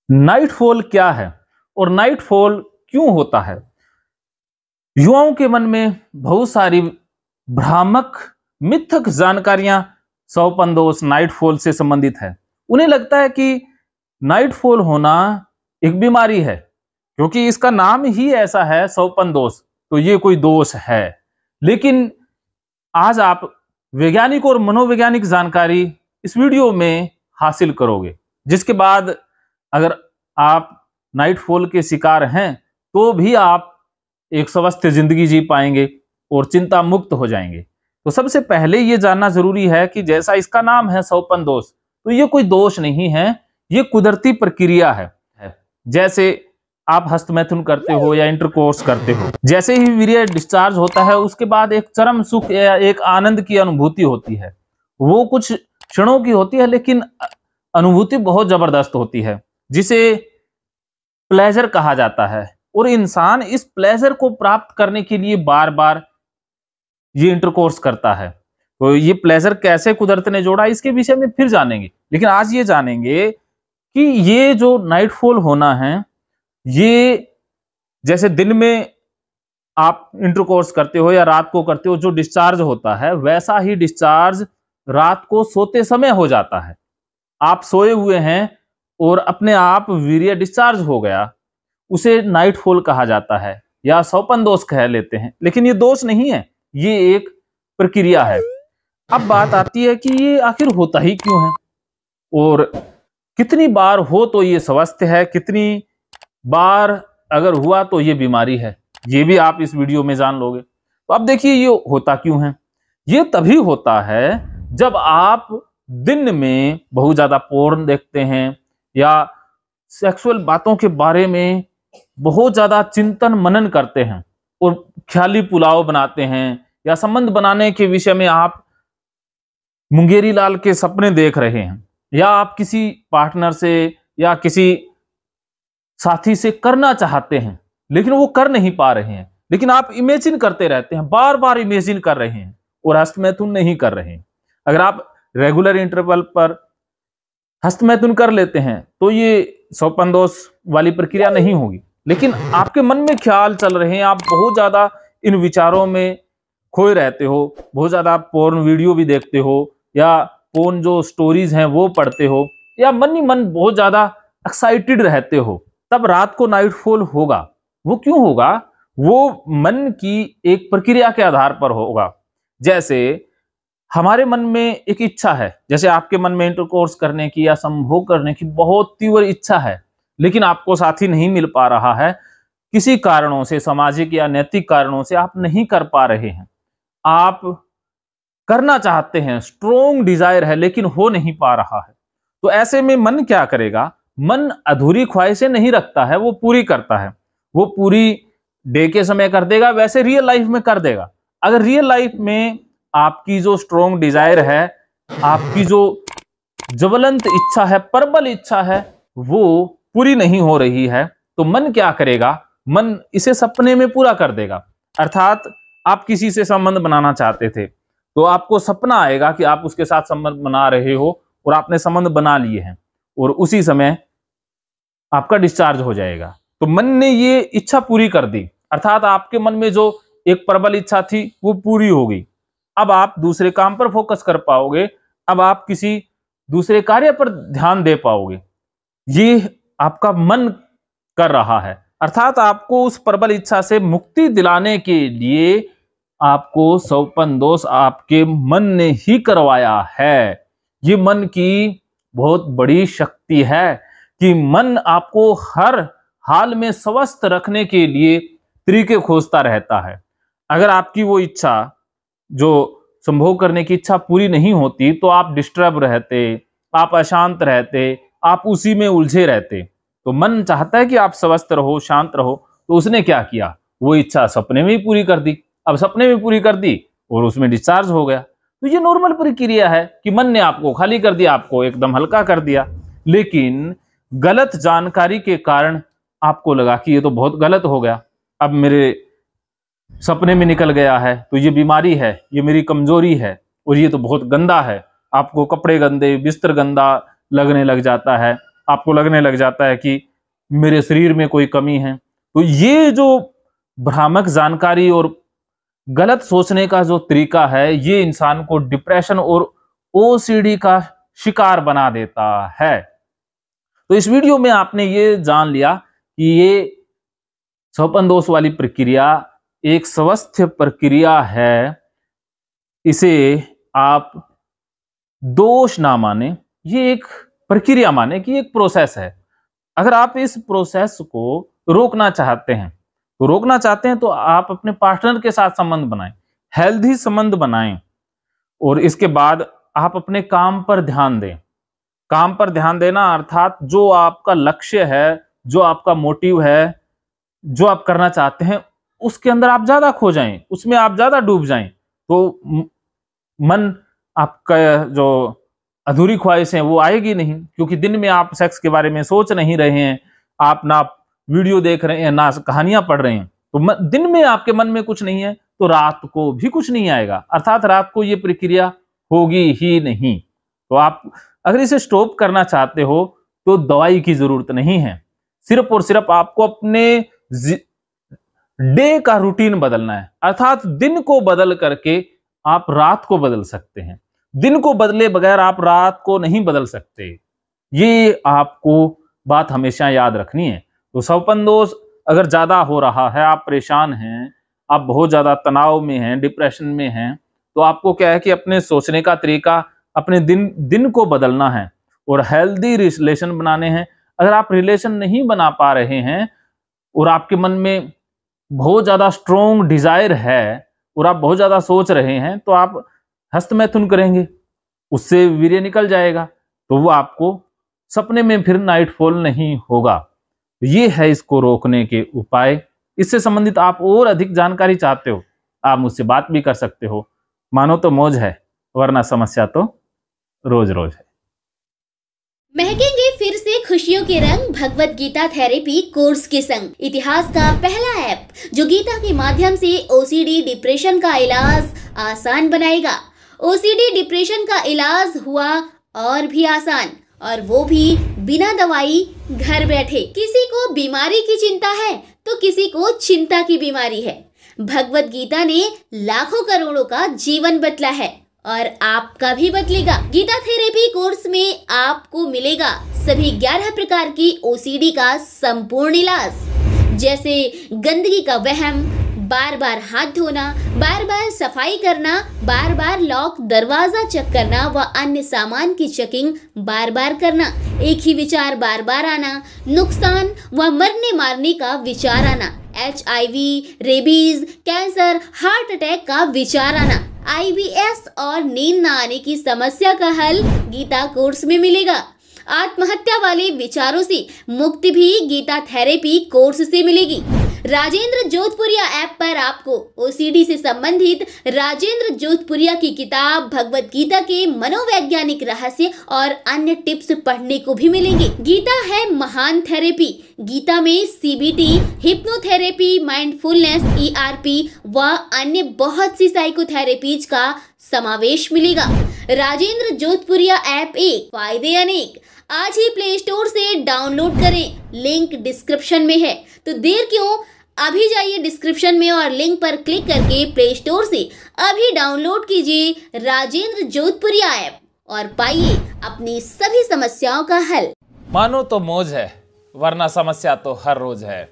Nightfall क्या है और नाइटफॉल क्यों होता है? युवाओं के मन में बहुत सारी भ्रामक मिथक जानकारियां स्वप्न दोष नाइटफॉल से संबंधित है। उन्हें लगता है कि नाइटफॉल होना एक बीमारी है, क्योंकि इसका नाम ही ऐसा है स्वप्न दोष, तो ये कोई दोष है। लेकिन आज आप वैज्ञानिक और मनोवैज्ञानिक जानकारी इस वीडियो में हासिल करोगे, जिसके बाद अगर आप नाइटफॉल के शिकार हैं तो भी आप एक स्वस्थ जिंदगी जी पाएंगे और चिंता मुक्त हो जाएंगे। तो सबसे पहले ये जानना जरूरी है कि जैसा इसका नाम है स्वप्न दोष, तो ये कोई दोष नहीं है, ये कुदरती प्रक्रिया है। जैसे आप हस्तमैथुन करते हो या इंटरकोर्स करते हो, जैसे ही वीर्य डिस्चार्ज होता है उसके बाद एक चरम सुख या एक आनंद की अनुभूति होती है। वो कुछ क्षणों की होती है, लेकिन अनुभूति बहुत जबरदस्त होती है, जिसे प्लेजर कहा जाता है। और इंसान इस प्लेजर को प्राप्त करने के लिए बार बार ये इंटरकोर्स करता है। तो ये प्लेजर कैसे कुदरत ने जोड़ा, इसके विषय में फिर जानेंगे। लेकिन आज ये जानेंगे कि ये जो नाइटफॉल होना है, ये जैसे दिन में आप इंटरकोर्स करते हो या रात को करते हो, जो डिस्चार्ज होता है वैसा ही डिस्चार्ज रात को सोते समय हो जाता है। आप सोए हुए हैं और अपने आप वीर्य डिस्चार्ज हो गया, उसे नाइटफॉल कहा जाता है या स्वप्न दोष कह लेते हैं। लेकिन ये दोष नहीं है, ये एक प्रक्रिया है। अब बात आती है कि ये आखिर होता ही क्यों है और कितनी बार हो तो ये स्वस्थ है, कितनी बार अगर हुआ तो ये बीमारी है, ये भी आप इस वीडियो में जान लोगे। तो अब देखिए ये होता क्यों है। ये तभी होता है जब आप दिन में बहुत ज्यादा पोर्न देखते हैं या सेक्सुअल बातों के बारे में बहुत ज्यादा चिंतन मनन करते हैं और ख्याली पुलाव बनाते हैं, या संबंध बनाने के विषय में आप मुंगेरी लाल के सपने देख रहे हैं, या आप किसी पार्टनर से या किसी साथी से करना चाहते हैं लेकिन वो कर नहीं पा रहे हैं, लेकिन आप इमेजिन करते रहते हैं, बार बार इमेजिन कर रहे हैं और हस्तमैथुन नहीं कर रहे हैं। अगर आप रेगुलर इंटरवल पर हस्तमैथुन कर लेते हैं तो ये स्वप्न दोष वाली प्रक्रिया नहीं होगी। लेकिन आपके मन में ख्याल चल रहे हैं, आप बहुत ज्यादा इन विचारों में खोए रहते हो, बहुत ज्यादा पोर्न वीडियो भी देखते हो या पोर्न जो स्टोरीज हैं वो पढ़ते हो, या मन ही मन बहुत ज्यादा एक्साइटेड रहते हो, तब रात को नाइटफॉल होगा। वो क्यों होगा? वो मन की एक प्रक्रिया के आधार पर होगा। जैसे हमारे मन में एक इच्छा है, जैसे आपके मन में इंटरकोर्स करने की या संभोग करने की बहुत तीव्र इच्छा है, लेकिन आपको साथी नहीं मिल पा रहा है, किसी कारणों से, सामाजिक या नैतिक कारणों से आप नहीं कर पा रहे हैं। आप करना चाहते हैं, स्ट्रोंग डिजायर है, लेकिन हो नहीं पा रहा है। तो ऐसे में मन क्या करेगा? मन अधूरी ख्वाहिशें नहीं रखता है, वो पूरी करता है। वो पूरी डे के समय कर देगा, वैसे रियल लाइफ में कर देगा। अगर रियल लाइफ में आपकी जो स्ट्रोंग डिजायर है, आपकी जो ज्वलंत इच्छा है, प्रबल इच्छा है, वो पूरी नहीं हो रही है, तो मन क्या करेगा? मन इसे सपने में पूरा कर देगा। अर्थात आप किसी से संबंध बनाना चाहते थे, तो आपको सपना आएगा कि आप उसके साथ संबंध बना रहे हो और आपने संबंध बना लिए हैं, और उसी समय आपका डिस्चार्ज हो जाएगा। तो मन ने ये इच्छा पूरी कर दी, अर्थात आपके मन में जो एक प्रबल इच्छा थी वो पूरी हो गई। अब आप दूसरे काम पर फोकस कर पाओगे, अब आप किसी दूसरे कार्य पर ध्यान दे पाओगे। ये आपका मन कर रहा है, अर्थात आपको उस प्रबल इच्छा से मुक्ति दिलाने के लिए आपको स्वप्न दोष आपके मन ने ही करवाया है। ये मन की बहुत बड़ी शक्ति है कि मन आपको हर हाल में स्वस्थ रखने के लिए तरीके खोजता रहता है। अगर आपकी वो इच्छा, जो संभोग करने की इच्छा पूरी नहीं होती, तो आप डिस्टर्ब रहते, आप अशांत रहते, आप उसी में उलझे रहते। तो मन चाहता है कि आप स्वस्थ रहो, शांत रहो, तो उसने क्या किया? वो इच्छा सपने में ही पूरी कर दी। अब सपने में पूरी कर दी और उसमें डिस्चार्ज हो गया। तो ये नॉर्मल प्रक्रिया है कि मन ने आपको खाली कर दिया, आपको एकदम हल्का कर दिया। लेकिन गलत जानकारी के कारण आपको लगा कि ये तो बहुत गलत हो गया, अब मेरे सपने में निकल गया है, तो ये बीमारी है, ये मेरी कमजोरी है और ये तो बहुत गंदा है। आपको कपड़े गंदे, बिस्तर गंदा लगने लग जाता है, आपको लगने लग जाता है कि मेरे शरीर में कोई कमी है। तो ये जो भ्रामक जानकारी और गलत सोचने का जो तरीका है, ये इंसान को डिप्रेशन और ओसीडी का शिकार बना देता है। तो इस वीडियो में आपने ये जान लिया कि ये स्वप्न दोष वाली प्रक्रिया एक स्वस्थ प्रक्रिया है। इसे आप दोष ना माने, ये एक प्रक्रिया माने कि एक प्रोसेस है। अगर आप इस प्रोसेस को रोकना चाहते हैं तो आप अपने पार्टनर के साथ संबंध बनाएं, हेल्दी संबंध बनाएं, और इसके बाद आप अपने काम पर ध्यान दें। काम पर ध्यान देना अर्थात जो आपका लक्ष्य है, जो आपका मोटिव है, जो आप करना चाहते हैं, उसके अंदर आप ज्यादा खो जाएं, उसमें आप ज्यादा डूब जाएं, तो मन आपका जो अधूरी ख्वाहिश है वो आएगी नहीं। क्योंकि दिन में आप सेक्स के बारे में सोच नहीं रहे हैं, आप ना वीडियो देख रहे हैं, ना कहानियां पढ़ रहे हैं, तो दिन में आपके मन में कुछ नहीं है, तो रात को भी कुछ नहीं आएगा, अर्थात रात को ये प्रक्रिया होगी ही नहीं। तो आप अगर इसे स्टॉप करना चाहते हो तो दवाई की जरूरत नहीं है, सिर्फ और सिर्फ आपको अपने डे का रूटीन बदलना है। अर्थात दिन को बदल करके आप रात को बदल सकते हैं, दिन को बदले बगैर आप रात को नहीं बदल सकते। ये आपको बात हमेशा याद रखनी है। तो स्वप्न दोष अगर ज्यादा हो रहा है, आप परेशान हैं, आप बहुत ज्यादा तनाव में हैं, डिप्रेशन में हैं, तो आपको क्या है कि अपने सोचने का तरीका, अपने दिन को बदलना है और हेल्दी रिलेशन बनाने हैं। अगर आप रिलेशन नहीं बना पा रहे हैं और आपके मन में बहुत ज्यादा स्ट्रॉन्ग डिजायर है और आप बहुत ज्यादा सोच रहे हैं, तो आप हस्तमैथुन करेंगे, उससे वीर्य निकल जाएगा, तो वो आपको सपने में फिर नाइटफॉल नहीं होगा। ये है इसको रोकने के उपाय। इससे संबंधित आप और अधिक जानकारी चाहते हो, आप मुझसे बात भी कर सकते हो। मानो तो मौज है, वरना समस्या तो रोज रोज है। महकेंगे फिर से खुशियों के रंग भगवत गीता थेरेपी कोर्स के संग। इतिहास का पहला ऐप जो गीता के माध्यम से ओसीडी डिप्रेशन का इलाज आसान बनाएगा। ओसीडी डिप्रेशन का इलाज हुआ और भी आसान, और वो भी बिना दवाई, घर बैठे। किसी को बीमारी की चिंता है तो किसी को चिंता की बीमारी है। भगवत गीता ने लाखों करोड़ों का जीवन बदला है और आपका भी बदलेगा। गीता थेरेपी कोर्स में आपको मिलेगा सभी 11 प्रकार की ओसीडी का संपूर्ण इलाज, जैसे गंदगी का वहम, बार बार हाथ धोना, बार बार सफाई करना, बार बार लॉक दरवाजा चेक करना व अन्य सामान की चेकिंग बार बार करना, एक ही विचार बार बार आना, नुकसान व मरने मारने का विचार आना, HIV, rabies, cancer, heart attack का विचार आना, IBS और नींद न आने की समस्या का हल गीता कोर्स में मिलेगा। आत्महत्या वाले विचारों से मुक्ति भी गीता थेरेपी कोर्स से मिलेगी। राजेंद्र जोधपुरिया ऐप पर आपको ओसीडी से संबंधित राजेंद्र जोधपुरिया की किताब भगवत गीता के मनोवैज्ञानिक रहस्य और अन्य टिप्स पढ़ने को भी मिलेंगे। गीता है महान थेरेपी। गीता में CBT, हिप्नोथेरेपी, माइंडफुलनेस, ERP व अन्य बहुत सी साइकोथेरेपीज का समावेश मिलेगा। राजेंद्र जोधपुरिया ऐप एक, फायदे अनेक। आज ही प्ले स्टोर से डाउनलोड करें, लिंक डिस्क्रिप्शन में है। तो देर क्यों, अभी जाइए डिस्क्रिप्शन में और लिंक पर क्लिक करके प्ले स्टोर से अभी डाउनलोड कीजिए राजेंद्र जोधपुरिया ऐप और पाइए अपनी सभी समस्याओं का हल। मानो तो मौज है, वरना समस्या तो हर रोज है।